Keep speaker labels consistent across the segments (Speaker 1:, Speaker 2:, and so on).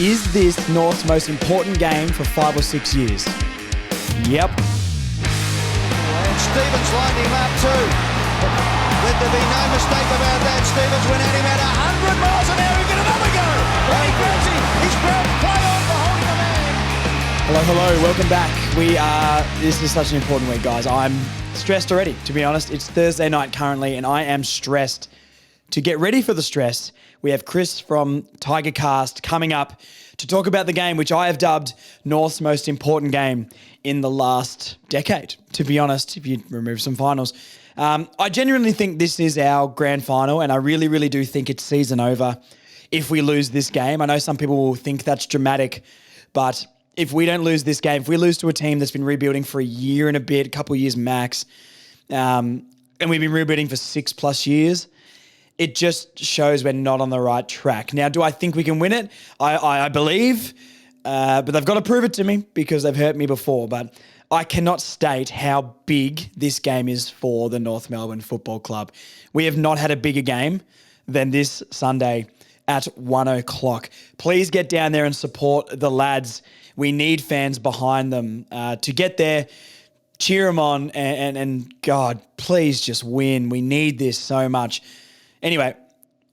Speaker 1: Is this North's most important game for 5 or 6 years? Yep.
Speaker 2: And Stevens lined him up too. Let there be no mistake about that. Stevens went at him at 100 miles an hour. He get another go. And he grabs him. He's grabbed. Play on for holding the man.
Speaker 1: Hello. Welcome back. This is such an important week, guys. I'm stressed already, to be honest. It's Thursday night currently, and I am stressed. To get ready for the stress, we have Chris from TigerCast coming up to talk about the game, which I have dubbed North's most important game in the last decade, to be honest, if you remove some finals. I genuinely think this is our grand final, and I really, really do think it's season over if we lose this game. I know some people will think that's dramatic, but if we don't lose this game, if we lose to a team that's been rebuilding for a year and a bit, a couple of years max, and we've been rebuilding for 6+ years, it just shows we're not on the right track. Now, do I think we can win it? I believe, but they've got to prove it to me because they've hurt me before. But I cannot state how big this game is for the North Melbourne Football Club. We have not had a bigger game than this Sunday at 1 o'clock. Please get down there and support the lads. We need fans behind them to get there. Cheer them on and God, please just win. We need this so much. Anyway,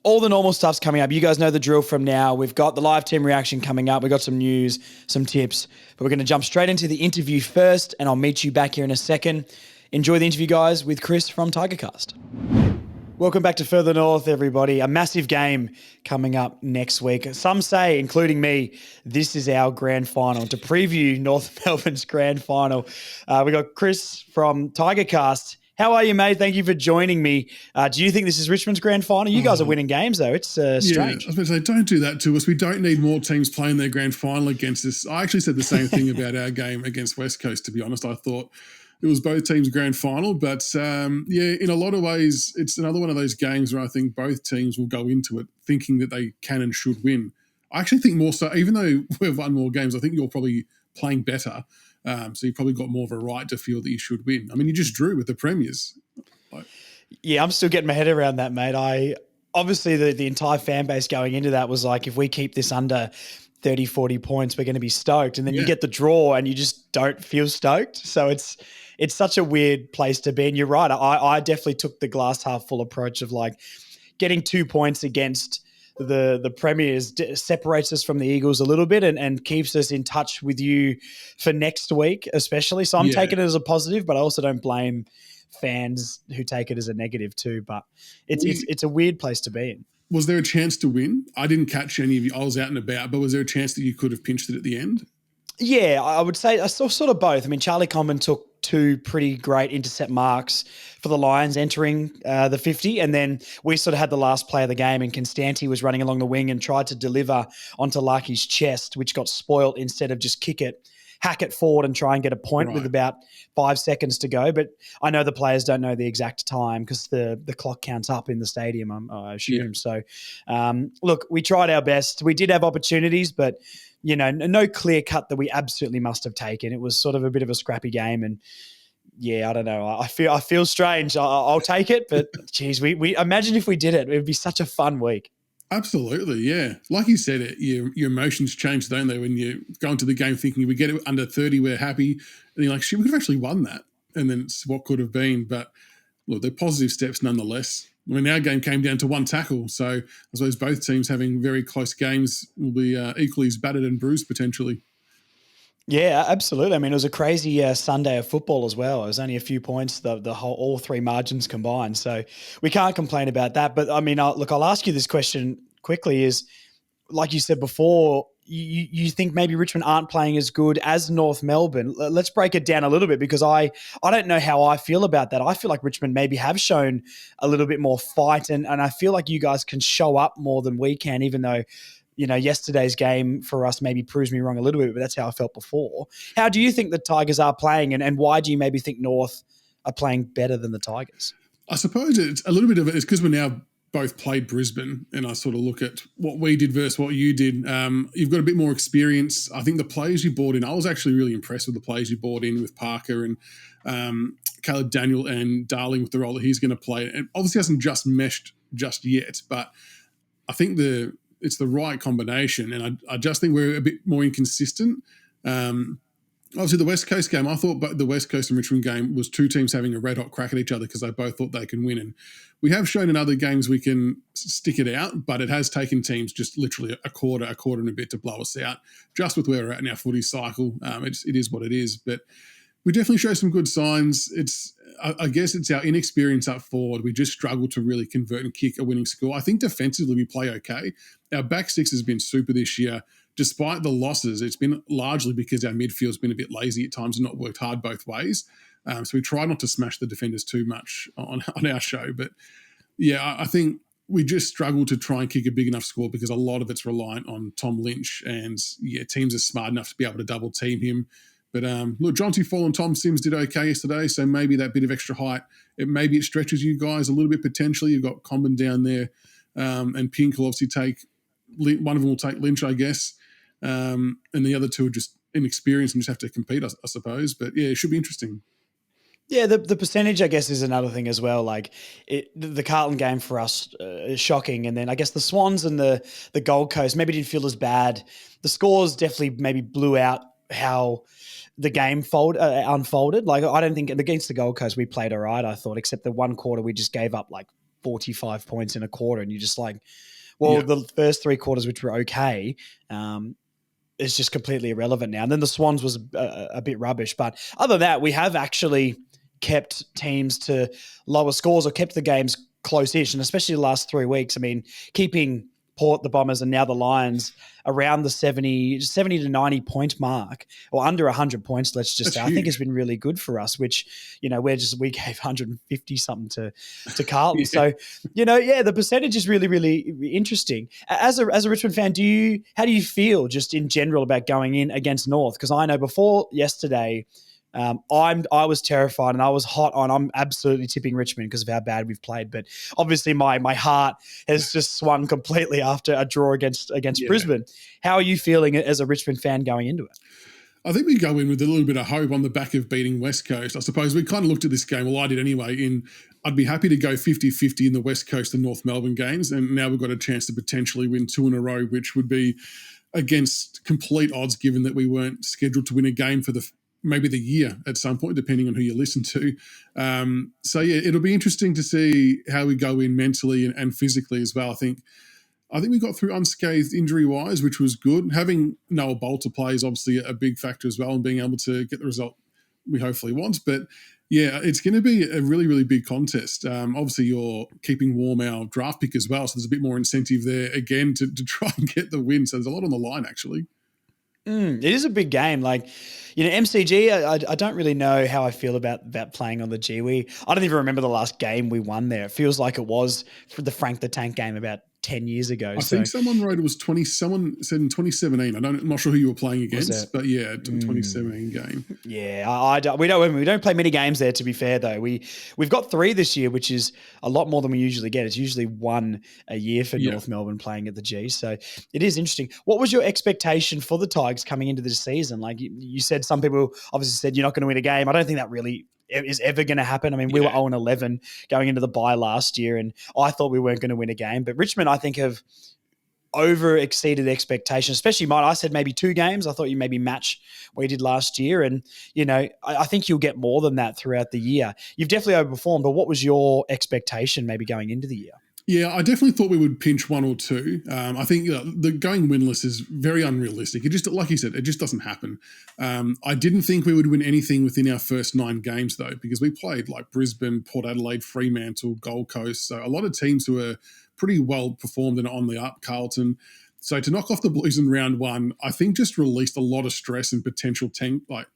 Speaker 1: all the normal stuff's coming up. You guys know the drill from now. We've got the live team reaction coming up. We've got some news, some tips. But we're going to jump straight into the interview first, and I'll meet you back here in a second. Enjoy the interview, guys, with Chris from TigerCast. Welcome back to Further North, everybody. A massive game coming up next week. Some say, including me, this is our grand final. To preview North Melbourne's grand final, we got Chris from TigerCast. How are you, mate? Thank you for joining me. Do you think this is Richmond's grand final? You guys are winning games, though. It's strange.
Speaker 3: Yeah, I was going to say, don't do that to us. We don't need more teams playing their grand final against us. I actually said the same thing about our game against West Coast, to be honest. I thought it was both teams' grand final. But, in a lot of ways, it's another one of those games where I think both teams will go into it thinking that they can and should win. I actually think more so, even though we've won more games, I think you're probably playing better. So you probably got more of a right to feel that you should win. I mean, you just drew with the Premiers.
Speaker 1: Yeah, I'm still getting my head around that, mate. Obviously, the entire fan base going into that was like, if we keep this under 30, 40 points, we're going to be stoked. And then you get the draw and you just don't feel stoked. So it's such a weird place to be. And you're right. I definitely took the glass half full approach of like getting 2 points against the Premiers separates us from the Eagles a little bit and keeps us in touch with you for next week, especially. So I'm taking it as a positive, but I also don't blame fans who take it as a negative too. But it's a weird place to be in.
Speaker 3: Was there a chance to win? I didn't catch any of you. I was out and about, but was there a chance that you could have pinched it at the end?
Speaker 1: Yeah, I would say I saw sort of both. I mean, Charlie Comben took 2 pretty great intercept marks for the Lions entering the 50, and then we sort of had the last play of the game, and Constanti was running along the wing and tried to deliver onto Larky's chest, which got spoilt instead of just hack it forward and try and get a point with about 5 seconds to go. But I know the players don't know the exact time because the clock counts up in the stadium, I assume. So, look, we tried our best. We did have opportunities, but no clear cut that we absolutely must have taken. It was sort of a bit of a scrappy game, and I don't know. I feel strange. I'll take it, but geez, we imagine if we did it, it would be such a fun week.
Speaker 3: Absolutely, yeah. Like you said, your emotions change, don't they? When you go into the game thinking, if we get it under 30, we're happy. And you're like, shit, we could have actually won that. And then it's what could have been. But look, they're positive steps nonetheless. I mean, our game came down to 1 tackle. So I suppose both teams having very close games will be equally as battered and bruised potentially.
Speaker 1: Yeah, absolutely. I mean, it was a crazy Sunday of football as well. It was only a few points, all 3 margins combined. So we can't complain about that. But I mean, I'll ask you this question quickly is, like you said before, you think maybe Richmond aren't playing as good as North Melbourne. Let's break it down a little bit because I don't know how I feel about that. I feel like Richmond maybe have shown a little bit more fight and I feel like you guys can show up more than we can, even though yesterday's game for us maybe proves me wrong a little bit, but that's how I felt before. How do you think the Tigers are playing and why do you maybe think North are playing better than the Tigers?
Speaker 3: I suppose it's a little bit of it. It's because we're now both played Brisbane and I sort of look at what we did versus what you did. You've got a bit more experience. I think the players you brought in, I was actually really impressed with the players you brought in with Parker and Caleb Daniel and Darling with the role that he's going to play. And obviously hasn't just meshed just yet, but I think the it's the right combination. And I just think we're a bit more inconsistent. Obviously, the West Coast game, I thought the West Coast and Richmond game was two teams having a red-hot crack at each other because they both thought they can win. And we have shown in other games we can stick it out, but it has taken teams just literally a quarter and a bit to blow us out, just with where we're at in our footy cycle. It is what it is. But we definitely show some good signs. I guess it's our inexperience up forward. We just struggle to really convert and kick a winning score. I think defensively we play okay. Our back six has been super this year. Despite the losses, it's been largely because our midfield's been a bit lazy at times and not worked hard both ways. So we try not to smash the defenders too much on our show. But yeah, I think we just struggle to try and kick a big enough score because a lot of it's reliant on Tom Lynch. And yeah, teams are smart enough to be able to double team him. But look, Jonty Fall and Tom Sims did okay yesterday, so maybe that bit of extra height, maybe it stretches you guys a little bit potentially. You've got Comben down there, and Pink will obviously take – one of them will take Lynch, I guess, and the other two are just inexperienced and just have to compete, I suppose. But, yeah, it should be interesting.
Speaker 1: Yeah, the percentage, I guess, is another thing as well. Like the Carlton game for us is shocking. And then I guess the Swans and the Gold Coast maybe didn't feel as bad. The scores definitely maybe blew out how the game unfolded. Like, I don't think against the Gold Coast we played all right, I thought, except the one quarter we just gave up like 45 points in a quarter. And you're just like, well, the first three quarters, which were okay, is just completely irrelevant now. And then the Swans was a bit rubbish. But other than that, we have actually kept teams to lower scores or kept the games close-ish, and especially the last 3 weeks. I mean, keeping Port, the Bombers, and now the Lions around the 70 to 90 point mark, or under 100 points, let's just say, I think has been really good for us, which, we gave 150 something to Carlton.
Speaker 3: Yeah.
Speaker 1: So, the percentage is really, really interesting. As a Richmond fan, how do you feel just in general about going in against North? Because I know before yesterday, I was terrified and I was hot on. I'm absolutely tipping Richmond because of how bad we've played. But obviously, my heart has just swung completely after a draw against Brisbane. How are you feeling as a Richmond fan going into it?
Speaker 3: I think we go in with a little bit of hope on the back of beating West Coast. I suppose we kind of looked at this game. Well, I did anyway. I'd be happy to go 50-50 in the West Coast and North Melbourne games. And now we've got a chance to potentially win 2 in a row, which would be against complete odds given that we weren't scheduled to win a game for maybe the year at some point, depending on who you listen to. It'll be interesting to see how we go in mentally and physically as well. I think we got through unscathed injury-wise, which was good. Having Noah Bolt to play is obviously a big factor as well, and being able to get the result we hopefully want. But, yeah, it's going to be a really, really big contest. Obviously, you're keeping warm our draft pick as well, so there's a bit more incentive there, again, to try and get the win. So there's a lot on the line, actually.
Speaker 1: It is a big game. Like, MCG, I don't really know how I feel about playing on the G. I don't even remember the last game we won there. It feels like it was for the Frank the Tank game about 10 years ago.
Speaker 3: I think someone wrote it was someone said in 2017. I'm not sure who you were playing against, but yeah, 2017 game.
Speaker 1: Yeah, we don't play many games there, to be fair, though. We've got 3 this year, which is a lot more than we usually get. It's usually 1 a year for North Melbourne playing at the G. So it is interesting. What was your expectation for the Tigers coming into this season? Like you said, some people obviously said you're not going to win a game. I don't think that really is ever going to happen. I mean, we were 0-11 going into the bye last year, and I thought we weren't going to win a game. But Richmond, I think, have over exceeded expectations, especially mine. I said maybe 2 games. I thought you maybe match what you did last year. And, I think you'll get more than that throughout the year. You've definitely overperformed, but what was your expectation maybe going into the year?
Speaker 3: Yeah, I definitely thought we would pinch 1 or 2. I think the going winless is very unrealistic. It just, like you said, it just doesn't happen. I didn't think we would win anything within our first 9 games, though, because we played like Brisbane, Port Adelaide, Fremantle, Gold Coast. So a lot of teams who are pretty well performed and on the up, Carlton. So to knock off the Blues in round 1, I think just released a lot of stress and potential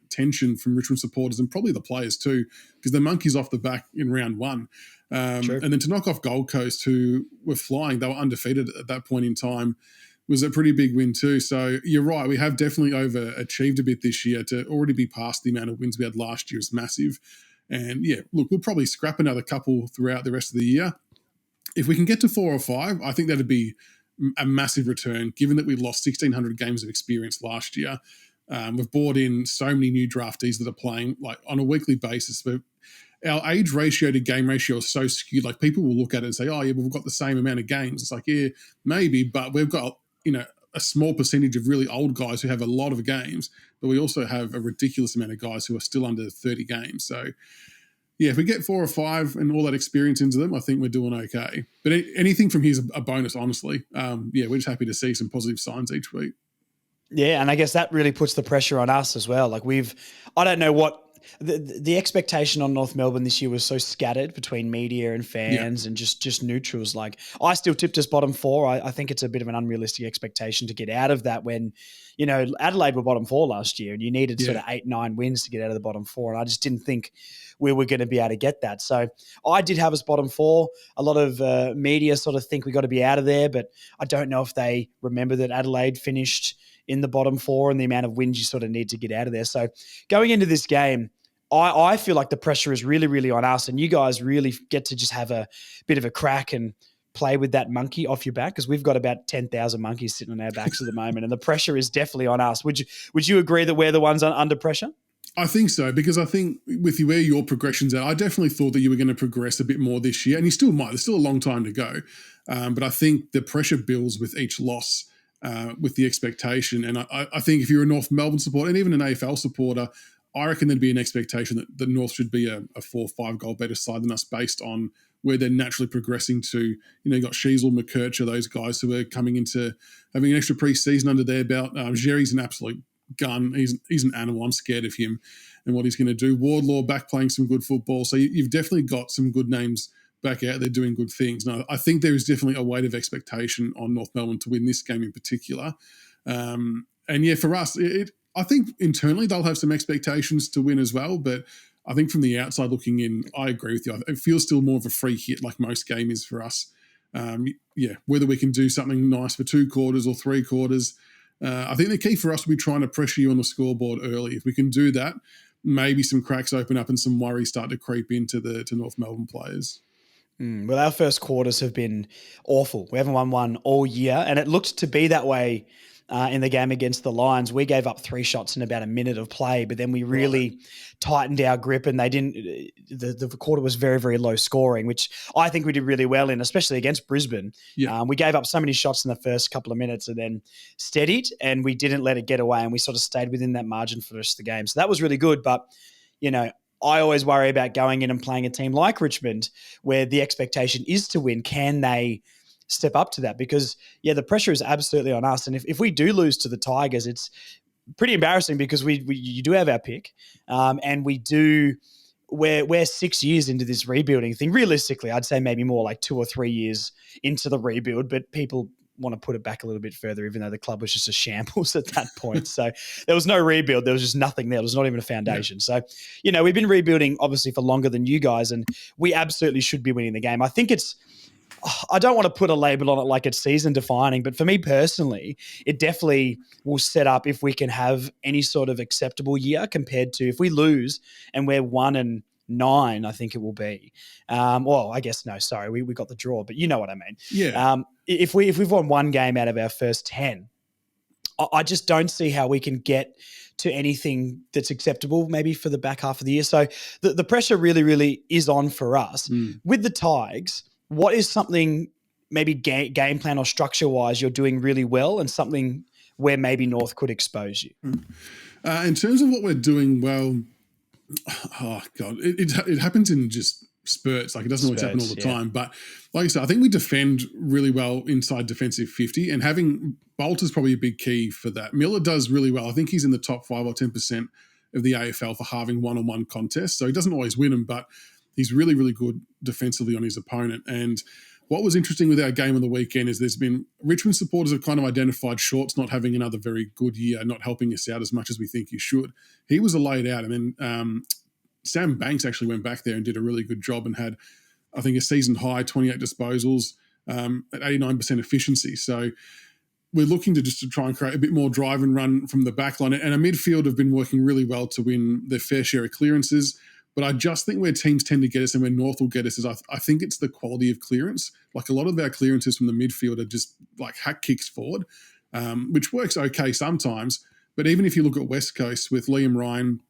Speaker 3: tension from Richmond supporters and probably the players too, because the monkeys off the back in round 1.
Speaker 1: Sure.
Speaker 3: And then to knock off Gold Coast, who were flying, they were undefeated at that point in time, was a pretty big win too. So you're right, we have definitely overachieved a bit this year. To already be past the amount of wins we had last year is massive. And yeah, look, we'll probably scrap another couple throughout the rest of the year. If we can get to 4 or 5, I think that'd be a massive return, given that we lost 1,600 games of experience last year. We've brought in so many new draftees that are playing like on a weekly basis. But our age ratio to game ratio is so skewed. Like people will look at it and say, oh, yeah, we've got the same amount of games. It's like, yeah, maybe, but we've got, a small percentage of really old guys who have a lot of games, but we also have a ridiculous amount of guys who are still under 30 games. So, yeah, if we get 4 or 5 and all that experience into them, I think we're doing okay. But anything from here is a bonus, honestly. We're just happy to see some positive signs each week.
Speaker 1: Yeah, and I guess that really puts the pressure on us as well. Like I don't know what the expectation on North Melbourne this year was so scattered between media and fans and just neutrals. Like I still tipped us bottom 4. I think it's a bit of an unrealistic expectation to get out of that when, Adelaide were bottom 4 last year and you needed sort of 8, 9 wins to get out of the bottom 4. And I just didn't think we were going to be able to get that. So I did have us bottom 4. A lot of media sort of think we got to be out of there, but I don't know if they remember that Adelaide finished in the bottom 4 and the amount of wins you sort of need to get out of there. So going into this game, I feel like the pressure is really, really on us, and you guys really get to just have a bit of a crack and play with that monkey off your back, because we've got about 10,000 monkeys sitting on our backs at the moment, and the pressure is definitely on us. Would you agree that we're the ones under pressure?
Speaker 3: I think so, because I think with where your progression's at, I definitely thought that you were going to progress a bit more this year, and you still might. There's still a long time to go. But I think the pressure builds with each loss, with the expectation. And I think if you're a North Melbourne supporter and even an AFL supporter, I reckon there'd be an expectation that the North should be a 4 or 5 goal better side than us based on where they're naturally progressing to. You got Sheasel, McKercher, those guys who are coming into having an extra pre-season under their belt. Jerry's an absolute gun. He's an animal. I'm scared of him and what he's going to do. Wardlaw back playing some good football. So you've definitely got some good names back out there doing good things. Now, I think there is definitely a weight of expectation on North Melbourne to win this game in particular. For us, I think internally they'll have some expectations to win as well, but I think from the outside looking in, I agree with you. It feels still more of a free hit like most game is for us. Whether we can do something nice for 2 quarters or 3 quarters, I think the key for us will be trying to pressure you on the scoreboard early. If we can do that, maybe some cracks open up and some worries start to creep into North Melbourne players.
Speaker 1: Well, our first quarters have been awful. We haven't won one all year, and it looked to be that way in the game against the Lions. We gave up 3 shots in about a minute of play, but then we really tightened our grip, and they didn't. The quarter was very, very low scoring, which I think we did really well in, especially against Brisbane.
Speaker 3: Yeah.
Speaker 1: We gave up so many shots in the first couple of minutes and then steadied, and we didn't let it get away, and we sort of stayed within that margin for the rest of the game. So that was really good, but I always worry about going in and playing a team like Richmond where the expectation is to win. Can they step up to that? Because, the pressure is absolutely on us. And if we do lose to the Tigers, it's pretty embarrassing because you do have our pick. And we're 6 years into this rebuilding thing. Realistically, I'd say maybe more like 2 or 3 years into the rebuild, but people want to put it back a little bit further, even though the club was just a shambles at that point. So there was no rebuild. There was just nothing there. There was not even a foundation. Yeah. So, we've been rebuilding obviously for longer than you guys, and we absolutely should be winning the game. I think I don't want to put a label on it like it's season defining, but for me personally, it definitely will set up if we can have any sort of acceptable year compared to if we lose and we're 1-9, I think it will be. I guess no, sorry, we got the draw, but you know what I mean.
Speaker 3: Yeah.
Speaker 1: If we've won 1 game out of our first 10, I just don't see how we can get to anything that's acceptable maybe for the back half of the year. So the pressure really, really is on for us. With the Tigers, what is something maybe game plan or structure-wise you're doing really well and something where maybe North could expose you?
Speaker 3: In terms of what we're doing well, oh, God, it happens in just spurts. Like, it doesn't always happen all the time. But like I said, I think we defend really well inside defensive 50, and having Bolt is probably a big key for that. Miller does really well. I think he's in the top 5 or 10% of the AFL for halving one-on-one contests. So he doesn't always win them, but he's really, really good defensively on his opponent. And what was interesting with our game on the weekend is there's been Richmond supporters have kind of identified Shorts not having another very good year, not helping us out as much as we think he should. He was laid out, and then Sam Banks actually went back there and did a really good job and had, I think, a season high 28 disposals at 89% efficiency. So we're looking to try and create a bit more drive and run from the back line. And our midfield have been working really well to win their fair share of clearances. But I just think where teams tend to get us and where North will get us is I think it's the quality of clearance. Like, a lot of our clearances from the midfield are just like hack kicks forward, which works okay sometimes. But even if you look at West Coast with Liam Ryan,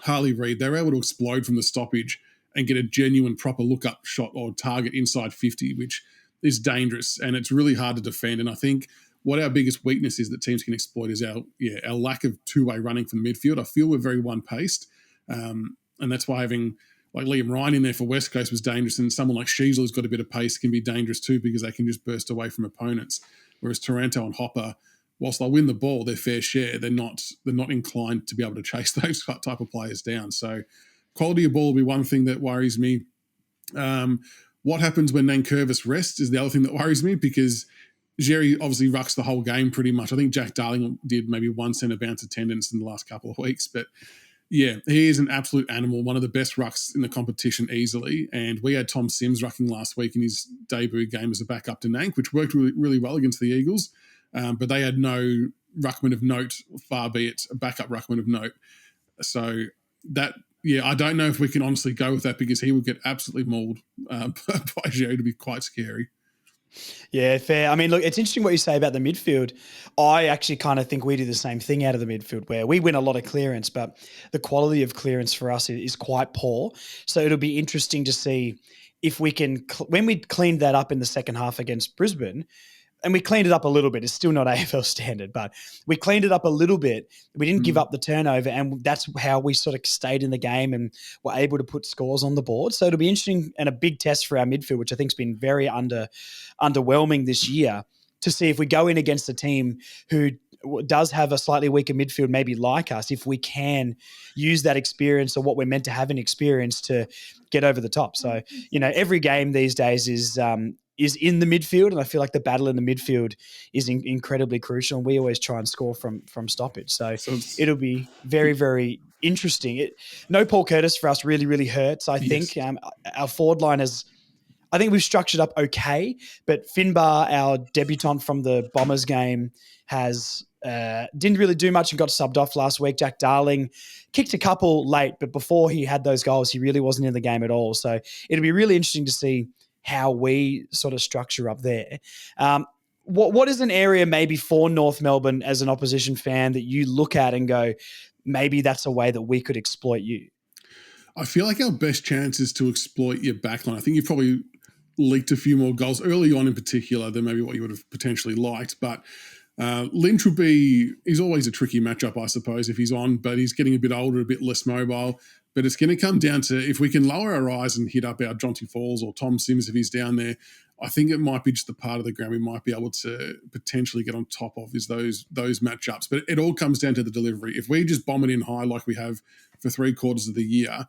Speaker 3: Harley Reid, they're able to explode from the stoppage and get a genuine proper look-up shot or target inside 50, which is dangerous, and it's really hard to defend. And I think what our biggest weakness is that teams can exploit is our lack of two-way running from the midfield. I feel we're very one-paced, and that's why having like Liam Ryan in there for West Coast was dangerous, and someone like Sheasel who's got a bit of pace can be dangerous too because they can just burst away from opponents. Whereas Taranto and Hopper, whilst they'll win the ball, their fair share, they're not inclined to be able to chase those type of players down. So quality of ball will be one thing that worries me. What happens when Nankervis rests is the other thing that worries me, because Jerry obviously rucks the whole game pretty much. I think Jack Darling did maybe 1 centre bounce attendance in the last couple of weeks, but yeah, he is an absolute animal, one of the best rucks in the competition easily. And we had Tom Sims rucking last week in his debut game as a backup to Nank, which worked really, really well against the Eagles. But they had no ruckman of note, far be it a backup ruckman of note. So that, I don't know if we can honestly go with that, because he would get absolutely mauled by Jerry. To be quite scary.
Speaker 1: Yeah, fair. I mean, look, it's interesting what you say about the midfield. I actually kind of think we do the same thing out of the midfield, where we win a lot of clearance, but the quality of clearance for us is quite poor. So it'll be interesting to see if we can, when we cleaned that up in the second half against Brisbane, and we cleaned it up a little bit. It's still not AFL standard, but we cleaned it up a little bit. We didn't give up the turnover, and that's how we sort of stayed in the game and were able to put scores on the board. So it'll be interesting and a big test for our midfield, which I think has been very underwhelming this year, to see if we go in against a team who does have a slightly weaker midfield, maybe like us, if we can use that experience or what we're meant to have in experience to get over the top. So, every game these days is in the midfield, and I feel like the battle in the midfield is incredibly crucial, and we always try and score from stoppage. So it'll be very, very interesting. No Paul Curtis for us really, really hurts, I think. Our forward line I think we've structured up okay, but Finbar, our debutant from the Bombers game, didn't really do much and got subbed off last week. Jack Darling kicked a couple late, but before he had those goals, he really wasn't in the game at all. So it'll be really interesting to see how we sort of structure up there. What is an area maybe for North Melbourne as an opposition fan that you look at and go, maybe that's a way that we could exploit you?
Speaker 3: I feel like our best chance is to exploit your backline. I think you've probably leaked a few more goals early on in particular than maybe what you would have potentially liked. But Lynch he's always a tricky matchup, I suppose, if he's on, but he's getting a bit older, a bit less mobile. But it's going to come down to if we can lower our eyes and hit up our Jonty Falls or Tom Sims if he's down there. I think it might be just the part of the ground we might be able to potentially get on top of is those matchups. But it all comes down to the delivery. If we just bomb it in high like we have for 3/4 of the year,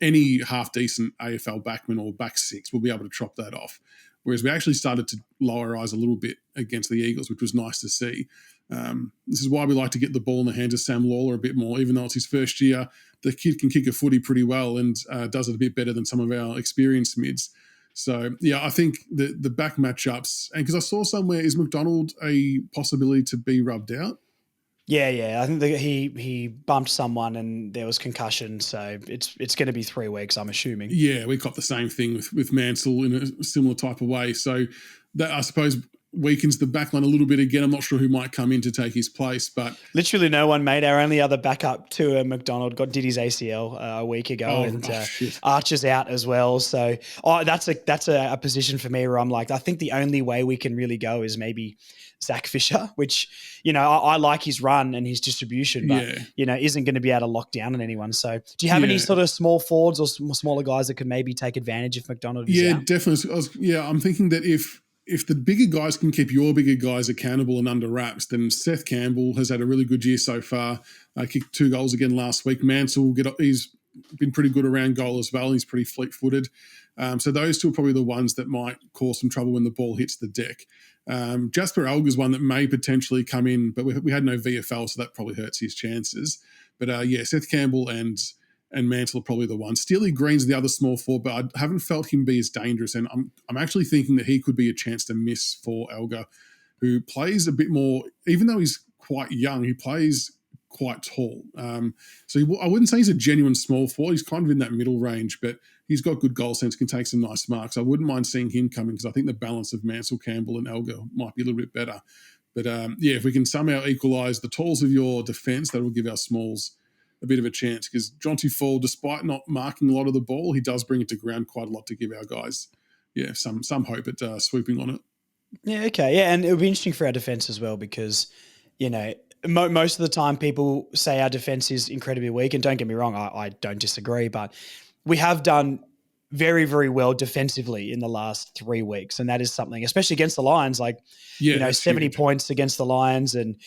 Speaker 3: any half-decent AFL backman or back six will be able to chop that off. Whereas we actually started to lower our eyes a little bit against the Eagles, which was nice to see. This is why we like to get the ball in the hands of Sam Lawler a bit more, even though it's his first year. The kid can kick a footy pretty well and does it a bit better than some of our experienced mids. So, I think the back matchups, and because I saw somewhere, is McDonald a possibility to be rubbed out?
Speaker 1: Yeah. I think he bumped someone and there was concussion, so it's going to be 3 weeks, I'm assuming.
Speaker 3: Yeah, we got the same thing with Mansell in a similar type of way. So that, I suppose, weakens the backline a little bit again. I'm not sure who might come in to take his place, but
Speaker 1: literally no one, mate. Our only other backup to McDonald did his ACL a week ago, Archer's out as well. So that's a position for me where I'm like, I think the only way we can really go is maybe Zach Fisher, which, I like his run and his distribution, but, isn't going to be able to lock down on anyone. So do you have any sort of small forwards or smaller guys that could maybe take advantage if McDonald is out?
Speaker 3: Yeah, definitely. I'm thinking that if the bigger guys can keep your bigger guys accountable and under wraps, then Seth Campbell has had a really good year so far. Kicked 2 goals again last week. Mansell, he's been pretty good around goal as well. He's pretty fleet-footed. So those two are probably the ones that might cause some trouble when the ball hits the deck. Jasper Elg is one that may potentially come in, but we had no VFL, so that probably hurts his chances. But Seth Campbell and Mansell are probably the ones. Steely Green's the other small forward, but I haven't felt him be as dangerous. And I'm actually thinking that he could be a chance to miss for Elgar, who plays a bit more, even though he's quite young, he plays quite tall. I wouldn't say he's a genuine small forward. He's kind of in that middle range, but he's got good goal sense, can take some nice marks. I wouldn't mind seeing him coming because I think the balance of Mansell, Campbell and Elgar might be a little bit better. But if we can somehow equalise the talls of your defence, that will give our smalls a bit of a chance because Jonty Fall, despite not marking a lot of the ball, he does bring it to ground quite a lot to give our guys, some hope at swooping on it.
Speaker 1: Yeah, okay. Yeah, and it'll be interesting for our defense as well because, most of the time people say our defense is incredibly weak. And don't get me wrong, I don't disagree, but we have done very, very well defensively in the last 3 weeks. And that is something, especially against the Lions, 70
Speaker 3: huge.
Speaker 1: points against the Lions and,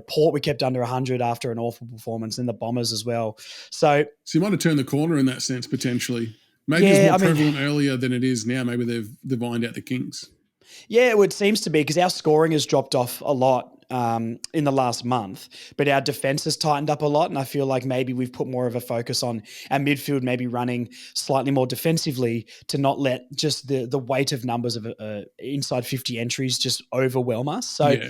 Speaker 1: Port we kept under 100 after an awful performance and the Bombers as well. So
Speaker 3: you might have turned the corner in that sense, potentially. Maybe it's more prevalent earlier than it is now. Maybe they've divined out the Kings.
Speaker 1: Yeah, it seems to be because our scoring has dropped off a lot in the last month, but our defense has tightened up a lot. And I feel like maybe we've put more of a focus on our midfield, maybe running slightly more defensively to not let just the weight of numbers of inside 50 entries just overwhelm us. So,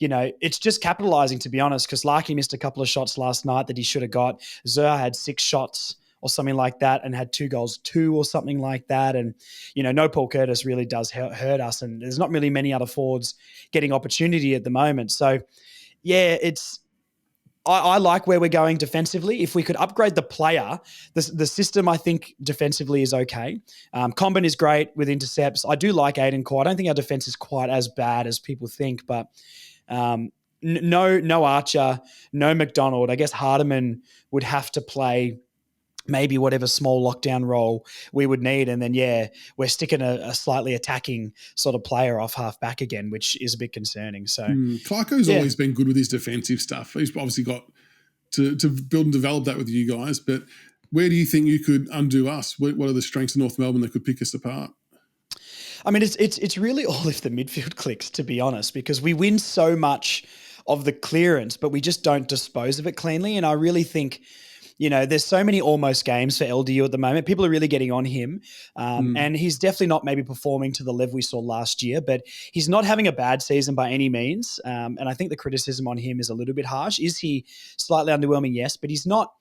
Speaker 1: it's just capitalizing, to be honest, because Larky missed a couple of shots last night that he should have got. Zur had 6 shots or something like that and had 2 goals, 2 or something like that. And, no Paul Curtis really does hurt us. And there's not really many other forwards getting opportunity at the moment. So, yeah, I like where we're going defensively. If we could upgrade the player, the system, I think defensively is okay. Comben is great with intercepts. I do like Aiden Core. I don't think our defense is quite as bad as people think, but no Archer, no McDonald. I guess Hardiman would have to play maybe whatever small lockdown role we would need. And then, we're sticking a slightly attacking sort of player off half back again, which is a bit concerning. So
Speaker 3: Clarko's always been good with his defensive stuff. He's obviously got to build and develop that with you guys. But where do you think you could undo us? What are the strengths of North Melbourne that could pick us apart?
Speaker 1: I mean, it's really all if the midfield clicks, to be honest, because we win so much of the clearance, but we just don't dispose of it cleanly. And I really think, there's so many almost games for LDU at the moment. People are really getting on him. And he's definitely not maybe performing to the level we saw last year, but he's not having a bad season by any means. And I think the criticism on him is a little bit harsh. Is he slightly underwhelming? Yes, but he's not.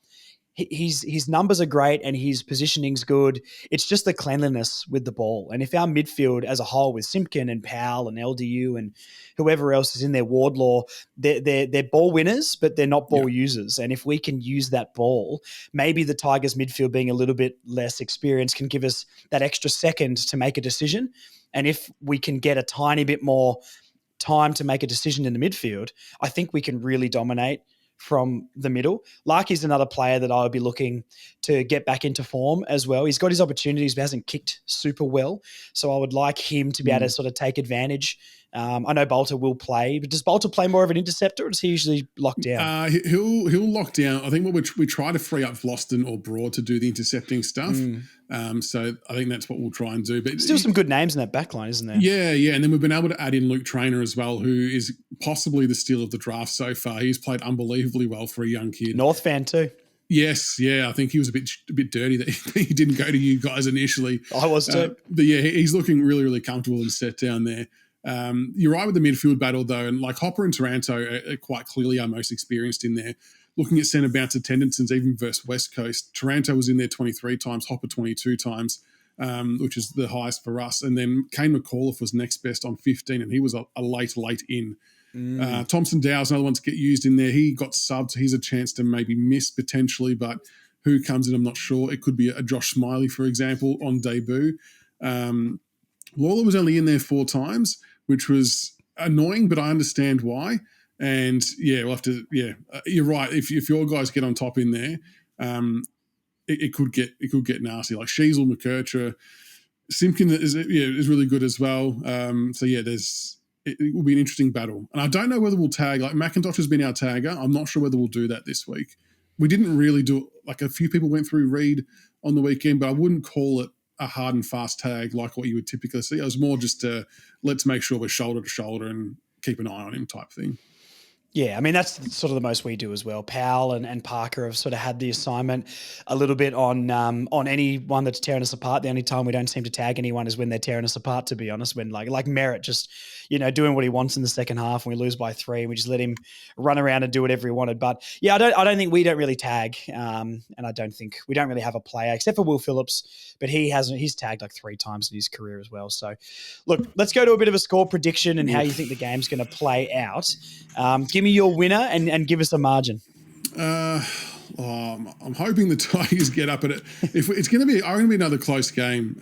Speaker 1: His numbers are great and his positioning's good. It's just the cleanliness with the ball. And if our midfield as a whole with Simpkin and Powell and LDU and whoever else is in there, Wardlaw, they're ball winners, but they're not ball users. And if we can use that ball, maybe the Tigers midfield being a little bit less experienced can give us that extra second to make a decision. And if we can get a tiny bit more time to make a decision in the midfield, I think we can really dominate from the middle. Larky's another player that I would be looking to get back into form as well. He's got his opportunities, but hasn't kicked super well. So I would like him to be able to sort of take advantage. I know Bolter will play, but does Bolter play more of an interceptor or does he usually lock down?
Speaker 3: He'll lock down. I think we try to free up Vlosten or Broad to do the intercepting stuff. So I think that's what we'll try and do. But
Speaker 1: still some good names in that back line, isn't there?
Speaker 3: Yeah. And then we've been able to add in Luke Traynor as well, who is possibly the steal of the draft so far. He's played unbelievably well for a young kid.
Speaker 1: North fan too.
Speaker 3: Yes, I think he was a bit dirty that he didn't go to you guys initially.
Speaker 1: I was too.
Speaker 3: But he's looking really, really comfortable and set down there. You're right with the midfield battle though, and like Hopper and Taranto are quite clearly our most experienced in there. Looking at centre bounce attendances, even versus West Coast, Taranto was in there 23 times, Hopper 22 times, which is the highest for us. And then Kane McAuliffe was next best on 15, and he was a late in. Thompson Dow's another one to get used in there. He got subbed, so he's a chance to maybe miss potentially, but who comes in, I'm not sure. It could be a Josh Smiley, for example, on debut. Lawler was only in there 4 times, which was annoying, but I understand why. And we'll have to. You're right. If your guys get on top in there, it could get nasty. Like Sheasel, McKercher, Simpkin is really good as well. It will be an interesting battle. And I don't know whether we'll tag. Like McIntosh has been our tagger. I'm not sure whether we'll do that this week. We didn't really do it. Like a few people went through Reed on the weekend, but I wouldn't call it a hard and fast tag like what you would typically see. It was more just let's make sure we're shoulder to shoulder and keep an eye on him type thing.
Speaker 1: Yeah, I mean, that's sort of the most we do as well. Powell and Parker have sort of had the assignment a little bit on anyone that's tearing us apart. The only time we don't seem to tag anyone is when they're tearing us apart, to be honest, when like Merritt just, doing what he wants in the second half and we lose by 3 and we just let him run around and do whatever he wanted. But yeah, I don't think we don't really tag. And I don't think we don't really have a player except for Will Phillips, but he's tagged like 3 times in his career as well. So look, let's go to a bit of a score prediction and how you think the game's going to play out. Give me your winner and give us a margin.
Speaker 3: I'm hoping the Tigers get up at it. If it's going to be, I'm going to be another close game.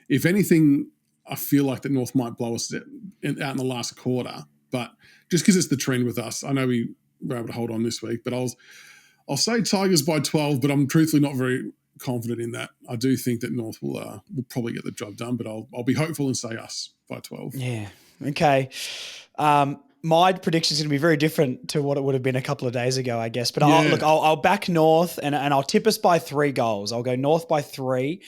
Speaker 3: If anything, I feel like that North might blow us out in the last quarter. But just because it's the trend with us, I know we were able to hold on this week. But I'll say Tigers by 12. But I'm truthfully not very confident in that. I do think that North will probably get the job done. But I'll be hopeful and say us by 12.
Speaker 1: Yeah. Okay. My prediction is going to be very different to what it would have been a couple of days ago, I guess. But I'll back North and I'll tip us by 3 goals. I'll go North by 3.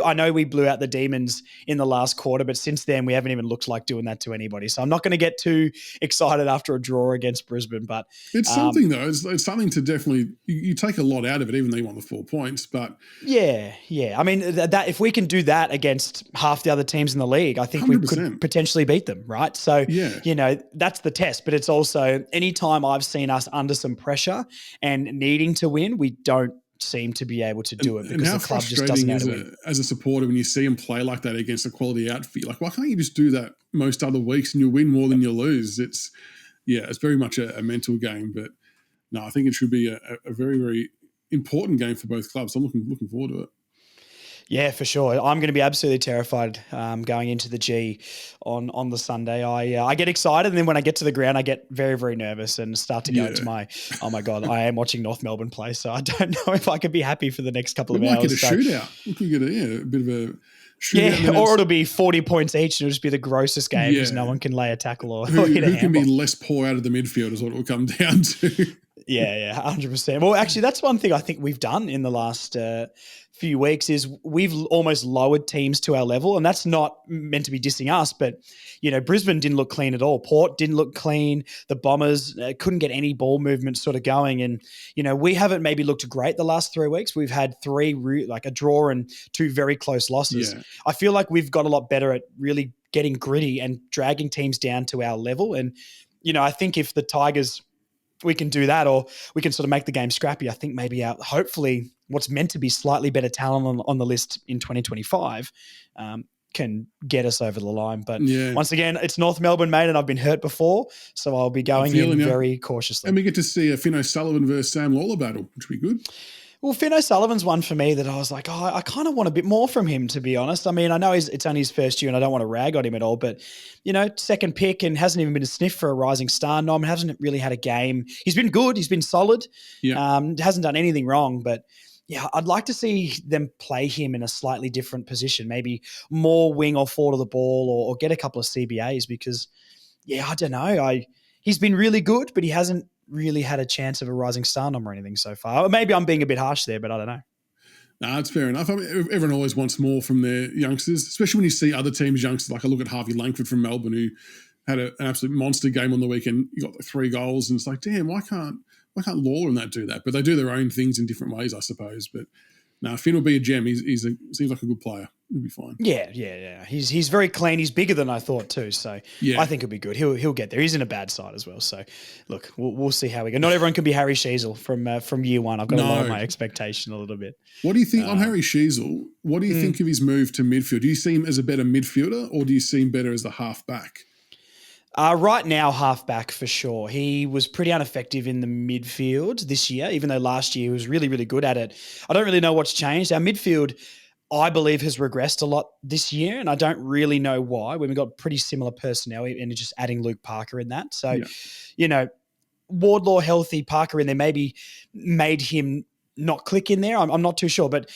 Speaker 1: I know we blew out the Demons in the last quarter, but since then we haven't even looked like doing that to anybody. So I'm not going to get too excited after a draw against Brisbane. But
Speaker 3: it's something though. It's something to definitely. You take a lot out of it, even though you want the 4 points. But
Speaker 1: yeah. I mean that if we can do that against half the other teams in the league, I think 100%. We could potentially beat them, right? So that's the test, but it's also anytime I've seen us under some pressure and needing to win, we don't seem to be able to do it because the club just doesn't know how to win.
Speaker 3: As a supporter, when you see them play like that against a quality outfit, like why can't you just do that most other weeks and you win more than you lose? It's very much a mental game, but no, I think it should be a very, very important game for both clubs. I'm looking forward to it.
Speaker 1: Yeah, for sure. I'm going to be absolutely terrified going into the G on the Sunday. I get excited, and then when I get to the ground, I get very, very nervous and start to go into my, oh my God, I am watching North Melbourne play, so I don't know if I could be happy for the next couple of hours.
Speaker 3: We might get a shootout. We could get a bit of a shootout.
Speaker 1: Yeah, or it'll be 40 points each, and it'll just be the grossest game because no one can lay a tackle or hit a handball.
Speaker 3: Who can be less poor out of the midfield is what it will come down to.
Speaker 1: Yeah, 100%. Well, actually, that's one thing I think we've done in the last few weeks is we've almost lowered teams to our level, and that's not meant to be dissing us, but, Brisbane didn't look clean at all. Port didn't look clean. The Bombers couldn't get any ball movement sort of going, and, we haven't maybe looked great the last 3 weeks. We've had 3, like a draw and 2 very close losses. Yeah. I feel like we've got a lot better at really getting gritty and dragging teams down to our level, and, I think if the Tigers – we can do that, or we can sort of make the game scrappy. I think maybe hopefully what's meant to be slightly better talent on the list in 2025 can get us over the line. But once again, it's North Melbourne, mate, and I've been hurt before, so I'll be going in very cautiously.
Speaker 3: And we get to see a Finn O'Sullivan versus Sam Lawler battle, which would be good.
Speaker 1: Well, Finn O'Sullivan's one for me that I was like, I kind of want a bit more from him, to be honest. I mean, I know it's only his first year and I don't want to rag on him at all, but, second pick and hasn't even been a sniff for a rising star nom, hasn't really had a game. He's been good. He's been solid. Yeah. Hasn't done anything wrong, but yeah, I'd like to see them play him in a slightly different position, maybe more wing or forward of the ball or get a couple of CBAs because, I don't know. He's been really good, but he hasn't really had a chance of a rising star nom or anything so far. Or maybe I'm being a bit harsh there, but I don't know.
Speaker 3: No, it's fair enough. I mean, everyone always wants more from their youngsters, especially when you see other teams' youngsters. Like I look at Harvey Langford from Melbourne, who had an absolute monster game on the weekend. He got 3 goals, and it's like, damn, why can't Lawler and that do that? But they do their own things in different ways, I suppose. But no, Finn will be a gem. He seems like a good player. He'll be fine.
Speaker 1: Yeah. He's very clean. He's bigger than I thought too. So I think he'll be good. He'll get there. He's in a bad side as well. So look, we'll see how we go. Not everyone can be Harry Sheezel from year one. I've got to lower my expectation a little bit.
Speaker 3: What do you think on Harry Sheezel? What do you think of his move to midfield? Do you see him as a better midfielder or do you see him better as the half-back?
Speaker 1: Right now, half-back for sure. He was pretty ineffective in the midfield this year, even though last year he was really, really good at it. I don't really know what's changed. Our midfield, I believe, has regressed a lot this year, and I don't really know why. We've got pretty similar personnel and just adding Luke Parker in that. So, Wardlaw healthy, Parker in there maybe made him not click in there. I'm not too sure, but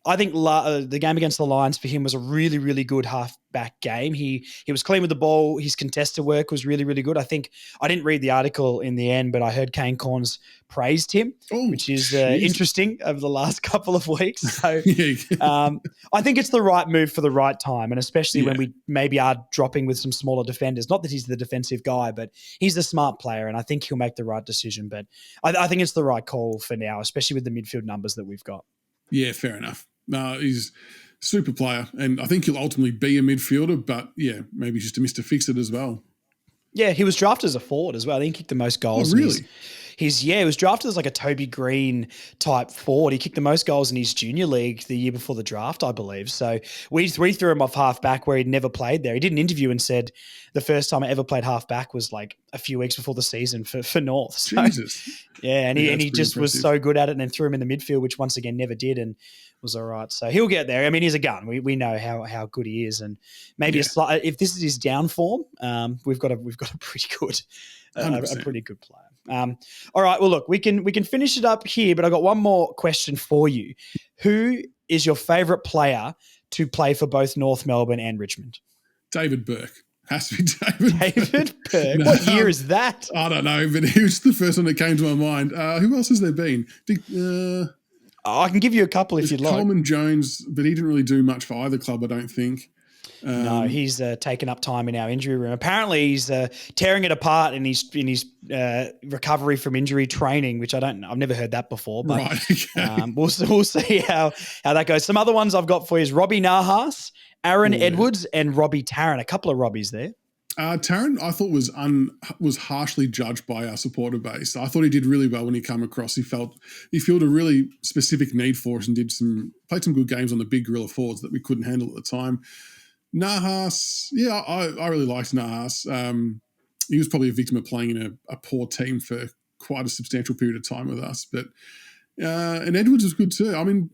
Speaker 1: I think the game against the Lions for him was a really, really good half-back game. He was clean with the ball. His contested work was really, really good. I think I didn't read the article in the end, but I heard Kane Corns praised him, which is interesting over the last couple of weeks. So I think it's the right move for the right time, and especially when we maybe are dropping with some smaller defenders. Not that he's the defensive guy, but he's a smart player, and I think he'll make the right decision. But I think it's the right call for now, especially with the midfield numbers that we've got.
Speaker 3: Yeah, fair enough. No, he's a super player, and I think he'll ultimately be a midfielder, but maybe just a Mr. Fix-It as well.
Speaker 1: Yeah, he was drafted as a forward as well. I think he kicked the most goals.
Speaker 3: Oh, really?
Speaker 1: he was drafted as like a Toby Green type forward. He kicked the most goals in his junior league the year before the draft, I believe. So we threw him off half back where he'd never played there. He did an interview and said the first time I ever played half back was like a few weeks before the season for North. So,
Speaker 3: Jesus.
Speaker 1: yeah, and he just
Speaker 3: impressive.
Speaker 1: was so good at it, and then threw him in the midfield, which once again never did, and was all right. So he'll get there. I mean, he's a gun. We know how good he is, and maybe if this is his down form, we've got a pretty good a pretty good player. All right. Well, look, we can finish it up here, but I've got one more question for you. Who is your favourite player to play for both North Melbourne and Richmond?
Speaker 3: David Burke. Has to be David
Speaker 1: Burke. What year is that?
Speaker 3: I don't know, but he was the first one that came to my mind. Who else has there been?
Speaker 1: I can give you a couple if you'd like.
Speaker 3: Coleman Jones, but he didn't really do much for either club, I don't think.
Speaker 1: No, he's taken up time in our injury room. Apparently, he's tearing it apart in his recovery from injury training, which I've never heard that before. But
Speaker 3: right, okay.
Speaker 1: We'll see how that goes. Some other ones I've got for you is Robbie Nahas, Aaron Edwards, and Robbie Tarrant. A couple of Robbies there.
Speaker 3: Tarrant, I thought was harshly judged by our supporter base. I thought he did really well when he came across. He filled a really specific need for us and played some good games on the big gorilla forwards that we couldn't handle at the time. Nahas, yeah, I really liked Nahas. He was probably a victim of playing in a poor team for quite a substantial period of time with us. But and Edwards was good too. I mean,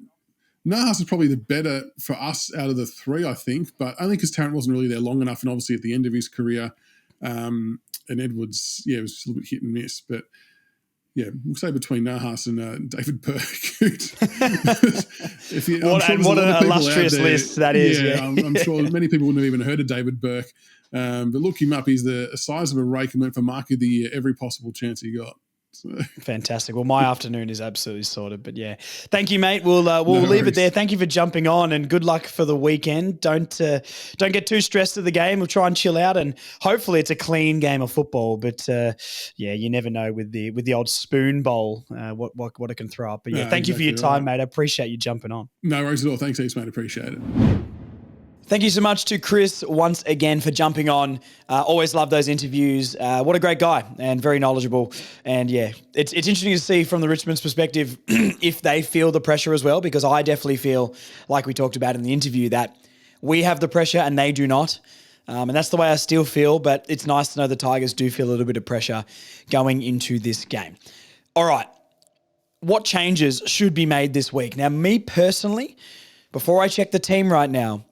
Speaker 3: Nahas is probably the better for us out of the three, I think, but only because Tarrant wasn't really there long enough, and obviously at the end of his career, and Edwards, it was just a little bit hit and miss. But yeah, we'll say between Nahas and David Burke.
Speaker 1: What an illustrious list that is.
Speaker 3: Yeah, I'm sure many people wouldn't have even heard of David Burke. But look him up. He's the size of a rake and went for Mark of the Year every possible chance he got. So.
Speaker 1: Fantastic. Well, my afternoon is absolutely sorted, but yeah, thank you, mate. We'll leave it there. Thank you for jumping on, and good luck for the weekend. Don't get too stressed at the game. We'll try and chill out, and hopefully it's a clean game of football. But you never know with the old spoon bowl what it can throw up. But yeah, thank you for your time, mate. I appreciate you jumping on.
Speaker 3: No worries at all. Thanks, East, mate. Appreciate it.
Speaker 1: Thank you so much to Chris once again for jumping on. Always love those interviews. What a great guy and very knowledgeable. And yeah, it's interesting to see from the Richmond's perspective if they feel the pressure as well, because I definitely feel, like we talked about in the interview, that we have the pressure and they do not. And that's the way I still feel, but it's nice to know the Tigers do feel a little bit of pressure going into this game. All right, what changes should be made this week? Now, me personally, before I check the team right now,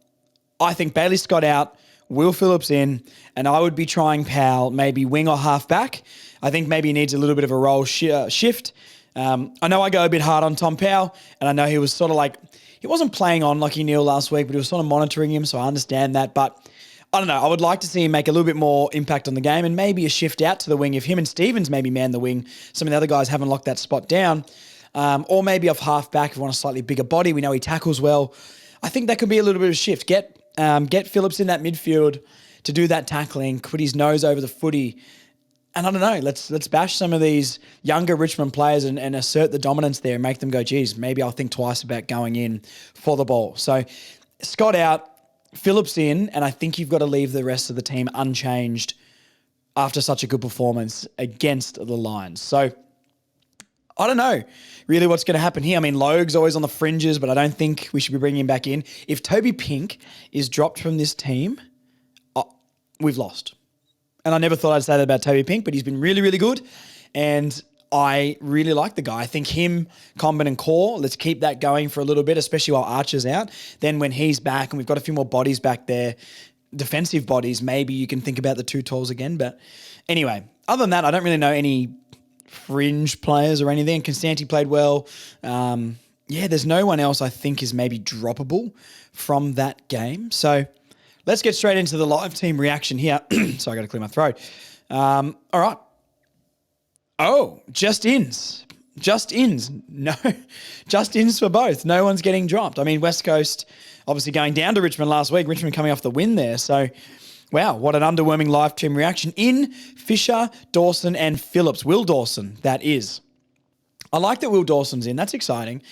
Speaker 1: I think Bailey Scott out, Will Phillips in, and I would be trying Powell, maybe wing or half back. I think maybe he needs a little bit of a role shift. I know I go a bit hard on Tom Powell, and I know he was sort of like, he wasn't playing on Lachie Neale last week, but he was sort of monitoring him, so I understand that. But I don't know, I would like to see him make a little bit more impact on the game and maybe a shift out to the wing. If him and Stevens maybe man the wing, some of the other guys haven't locked that spot down. Or maybe off half back if we want a slightly bigger body. We know he tackles well. I think that could be a little bit of a shift. Get Phillips in that midfield to do that tackling, put his nose over the footy. And I don't know, let's bash some of these younger Richmond players and assert the dominance there and make them go, geez, maybe I'll think twice about going in for the ball. So Scott out, Phillips in, and I think you've got to leave the rest of the team unchanged after such a good performance against the Lions. So I don't know really what's going to happen here. I mean, Logue's always on the fringes, but I don't think we should be bringing him back in. If Toby Pink is dropped from this team, we've lost. And I never thought I'd say that about Toby Pink, but he's been really, really good. And I really like the guy. I think him, Comben and Core, let's keep that going for a little bit, especially while Archer's out. Then when he's back and we've got a few more bodies back there, defensive bodies, maybe you can think about the two tools again. But anyway, other than that, I don't really know any fringe players or anything. Constanti played well. There's no one else I think is maybe droppable from that game. So let's get straight into the live team reaction here. So I got to clear my throat. All right. Oh, just ins. No, just ins for both. No one's getting dropped. I mean, West Coast obviously going down to Richmond last week. Richmond coming off the win there. So wow, what an underwhelming live team reaction. In Fisher, Dawson, and Phillips. Will Dawson, that is. I like that Will Dawson's in. That's exciting.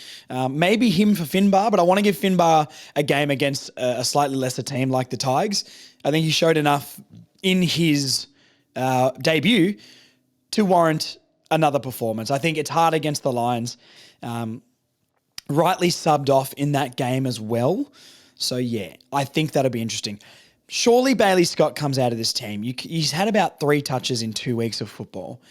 Speaker 1: Maybe him for Finbar, but I want to give Finbar a game against a slightly lesser team like the Tigers. I think he showed enough in his debut to warrant another performance. I think it's hard against the Lions. Rightly subbed off in that game as well. So, yeah, I think that'll be interesting. Surely Bailey Scott comes out of this team. He's had about 3 touches in 2 weeks of football.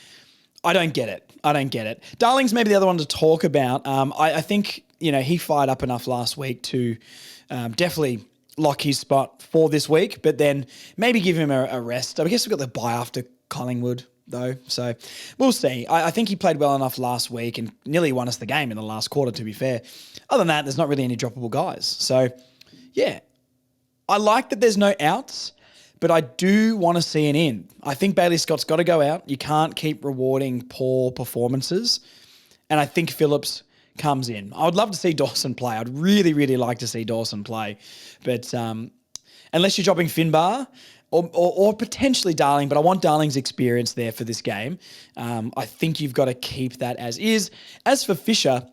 Speaker 1: I don't get it. Darling's maybe the other one to talk about. I think, he fired up enough last week to definitely lock his spot for this week, but then maybe give him a rest. I guess we've got the bye after Collingwood, though, so we'll see. I think he played well enough last week and nearly won us the game in the last quarter, to be fair. Other than that, there's not really any droppable guys. So, yeah, I like that there's no outs, but I do want to see an in. I think Bailey Scott's got to go out. You can't keep rewarding poor performances, and I think Phillips comes in. I would love to see Dawson play. I'd really, really like to see Dawson play, but unless you're dropping Finbar, or potentially Darling, but I want Darling's experience there for this game. I think you've got to keep that as is. As for Fisher,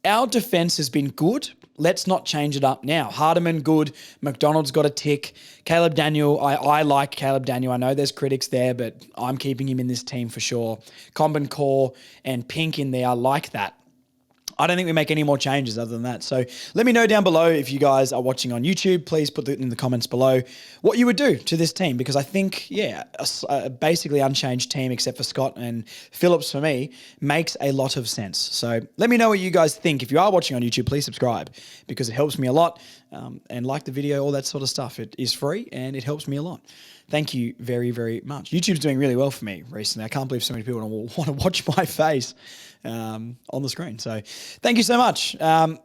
Speaker 1: our defence has been good. Let's not change it up now. Hardiman, good. McDonald's got a tick. Caleb Daniel, I like Caleb Daniel. I know there's critics there, but I'm keeping him in this team for sure. Combin Core and Pink in there, I like that. I don't think we make any more changes other than that. So let me know down below if you guys are watching on YouTube. Please put it in the comments below what you would do to this team, because I think, a basically unchanged team except for Scott and Phillips for me makes a lot of sense. So let me know what you guys think. If you are watching on YouTube, please subscribe because it helps me a lot. And like the video, all that sort of stuff. It is free and it helps me a lot. Thank you very, very much. YouTube's doing really well for me recently. I can't believe so many people want to watch my face on the screen. So thank you so much. I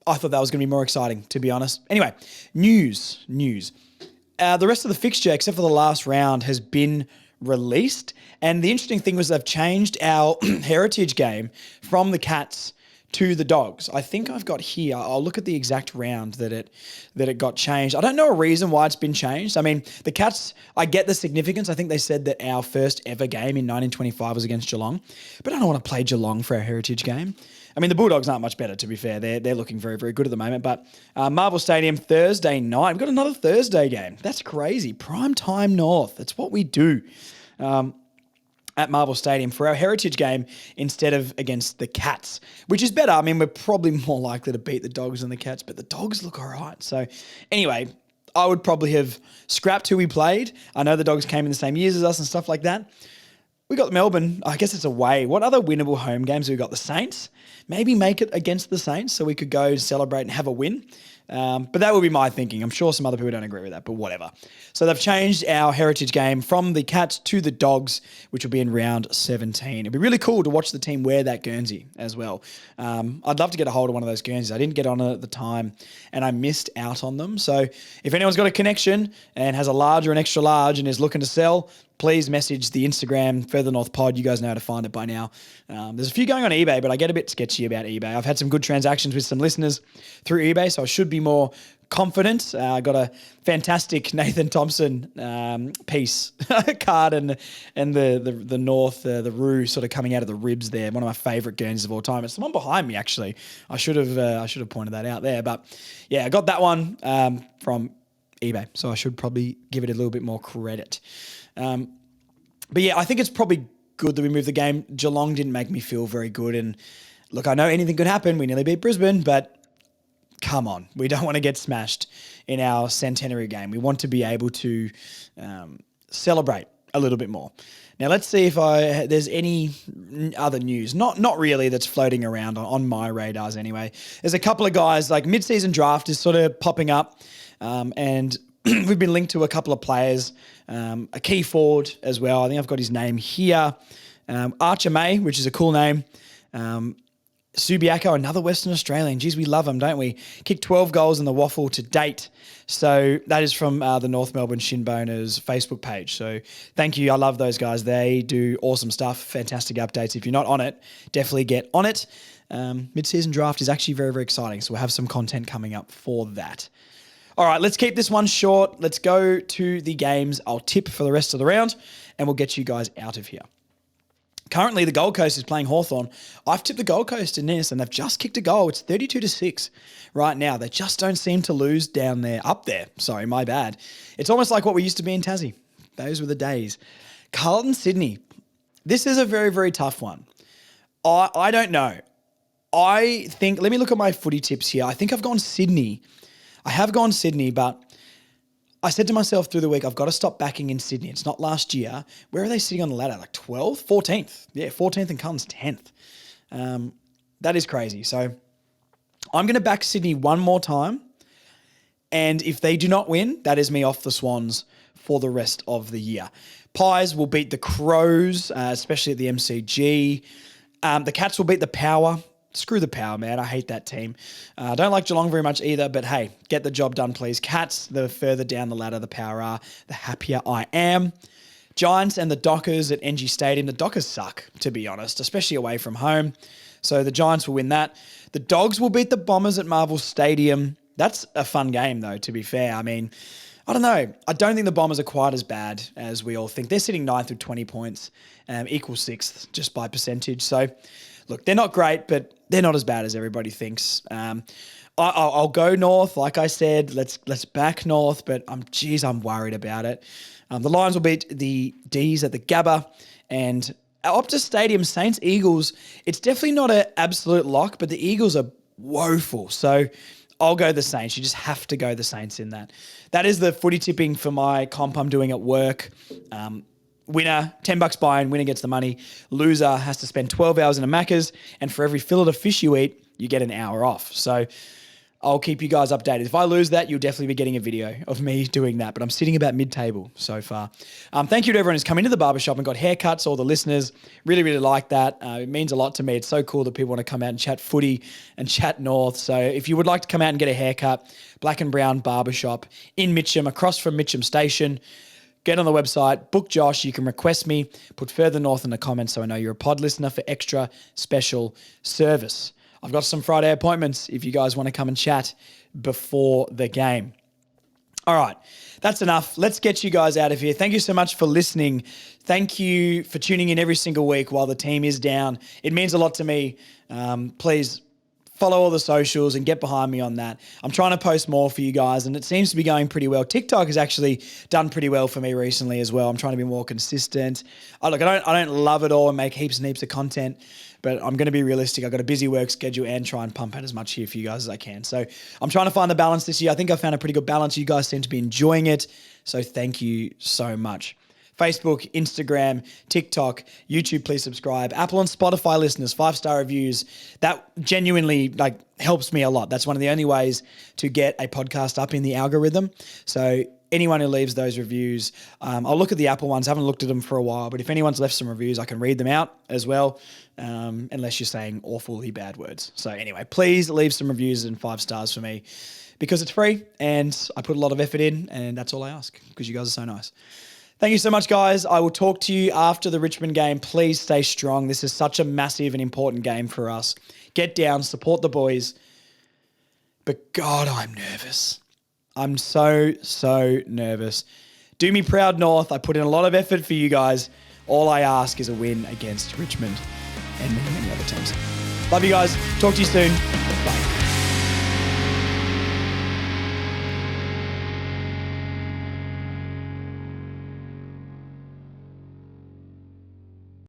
Speaker 1: thought that was going to be more exciting, to be honest. Anyway, news. The rest of the fixture, except for the last round, has been released. And the interesting thing was they've changed our heritage game from the Cats to the Dogs. I think I've got here, I'll look at the exact round that it got changed. I don't know a reason why it's been changed. I mean, the Cats, I get the significance. I think they said that our first ever game in 1925 was against Geelong, but I don't want to play Geelong for our heritage game. I mean, the Bulldogs aren't much better, to be fair. They're looking very, very good at the moment. But Marvel Stadium, Thursday night. We've got another Thursday game. That's crazy. Prime time North. That's what we do. At Marvel Stadium for our heritage game instead of against the Cats, which is better. I mean, we're probably more likely to beat the Dogs than the Cats, but the Dogs look all right. So anyway, I would probably have scrapped who we played. I know the Dogs came in the same years as us and stuff like that. We got Melbourne. I guess it's away. What other winnable home games have we got? The Saints? Maybe make it against the Saints so we could go celebrate and have a win. But that would be my thinking. I'm sure some other people don't agree with that, but whatever. So they've changed our heritage game from the Cats to the Dogs, which will be in round 17. It'd be really cool to watch the team wear that Guernsey as well. I'd love to get a hold of one of those Guernseys. I didn't get on it at the time, and I missed out on them. So if anyone's got a connection and has a large or an extra large and is looking to sell, please message the Instagram, Further North Pod. You guys know how to find it by now. There's a few going on eBay, but I get a bit sketchy about eBay. I've had some good transactions with some listeners through eBay, so I should be more confident. I got a fantastic Nathan Thompson piece card and the North, the Roo sort of coming out of the ribs there. One of my favourite Guernseys of all time. It's the one behind me, actually. I should have pointed that out there. But yeah, I got that one from eBay, so I should probably give it a little bit more credit. But yeah, I think it's probably good that we moved the game. Geelong didn't make me feel very good. And look, I know anything could happen. We nearly beat Brisbane, but come on. We don't want to get smashed in our centenary game. We want to be able to celebrate a little bit more. Now, let's see if there's any other news. Not really that's floating around on my radars anyway. There's a couple of guys, like mid-season draft is sort of popping up, and we've been linked to a couple of players, a key forward as well. I think I've got his name here. Archer May, which is a cool name. Subiaco, another Western Australian. Geez, we love him, don't we? Kicked 12 goals in the waffle to date. So that is from the North Melbourne Shinboners Facebook page. So thank you. I love those guys. They do awesome stuff, fantastic updates. If you're not on it, definitely get on it. Mid-season draft is actually very, very exciting. So we'll have some content coming up for that. All right, let's keep this one short. Let's go to the games. I'll tip for the rest of the round, and we'll get you guys out of here. Currently, the Gold Coast is playing Hawthorn. I've tipped the Gold Coast in this, and they've just kicked a goal. It's 32-6 right now. They just don't seem to lose down there. Up there. Sorry, my bad. It's almost like what we used to be in Tassie. Those were the days. Carlton Sydney. This is a very, very tough one. I don't know. I think, let me look at my footy tips here. I think I've gone Sydney. I have gone Sydney, but I said to myself through the week, I've got to stop backing in Sydney. It's not last year. Where are they sitting on the ladder? Like 12th? 14th. Yeah, 14th and Cullen's 10th. That is crazy. So I'm going to back Sydney one more time. And if they do not win, that is me off the Swans for the rest of the year. Pies will beat the Crows, especially at the MCG. The Cats will beat the Power. Screw the Power, man. I hate that team. I don't like Geelong very much either, but hey, get the job done, please. Cats, the further down the ladder the Power are, the happier I am. Giants and the Dockers at NG Stadium. The Dockers suck, to be honest, especially away from home. So the Giants will win that. The Dogs will beat the Bombers at Marvel Stadium. That's a fun game, though, to be fair. I mean, I don't know. I don't think the Bombers are quite as bad as we all think. They're sitting 9th with 20 points, equal 6th just by percentage. So, look, they're not great, but they're not as bad as everybody thinks. I'll go North, like I said. Let's back North, but I'm worried about it. The Lions will beat the D's at the Gabba, and Optus Stadium, Saints Eagles. It's definitely not an absolute lock, but the Eagles are woeful. So I'll go the Saints. You just have to go the Saints in that. That is the footy tipping for my comp I'm doing at work. Winner, $10 buy-in, winner gets the money. Loser has to spend 12 hours in a Macca's, and for every fillet of fish you eat, you get an hour off. So I'll keep you guys updated. If I lose that, you'll definitely be getting a video of me doing that, but I'm sitting about mid-table so far. Thank you to everyone who's come into the barbershop and got haircuts, all the listeners. Really, really like that. It means a lot to me. It's so cool that people want to come out and chat footy and chat North. So if you would like to come out and get a haircut, Black and Brown Barbershop in Mitcham, across from Mitcham Station, get on the website, book Josh. You can request me, put Further North in the comments so I know you're a pod listener for extra special service. I've got some Friday appointments if you guys want to come and chat before the game. All right, that's enough. Let's get you guys out of here. Thank you so much for listening. Thank you for tuning in every single week while the team is down. It means a lot to me. Please follow all the socials and get behind me on that. I'm trying to post more for you guys, and it seems to be going pretty well. TikTok has actually done pretty well for me recently as well. I'm trying to be more consistent. I don't love it all and make heaps and heaps of content, but I'm going to be realistic. I've got a busy work schedule and try and pump out as much here for you guys as I can. So I'm trying to find the balance this year. I think I found a pretty good balance. You guys seem to be enjoying it. So thank you so much. Facebook, Instagram, TikTok, YouTube, please subscribe. Apple and Spotify listeners, 5-star reviews. That genuinely helps me a lot. That's one of the only ways to get a podcast up in the algorithm. So anyone who leaves those reviews, I'll look at the Apple ones. I haven't looked at them for a while, but if anyone's left some reviews, I can read them out as well, unless you're saying awfully bad words. So anyway, please leave some reviews and 5 stars for me because it's free and I put a lot of effort in, and that's all I ask because you guys are so nice. Thank you so much, guys. I will talk to you after the Richmond game. Please stay strong. This is such a massive and important game for us. Get down, support the boys. But God, I'm nervous. I'm so nervous. Do me proud, North. I put in a lot of effort for you guys. All I ask is a win against Richmond and many other teams. Love you guys. Talk to you soon.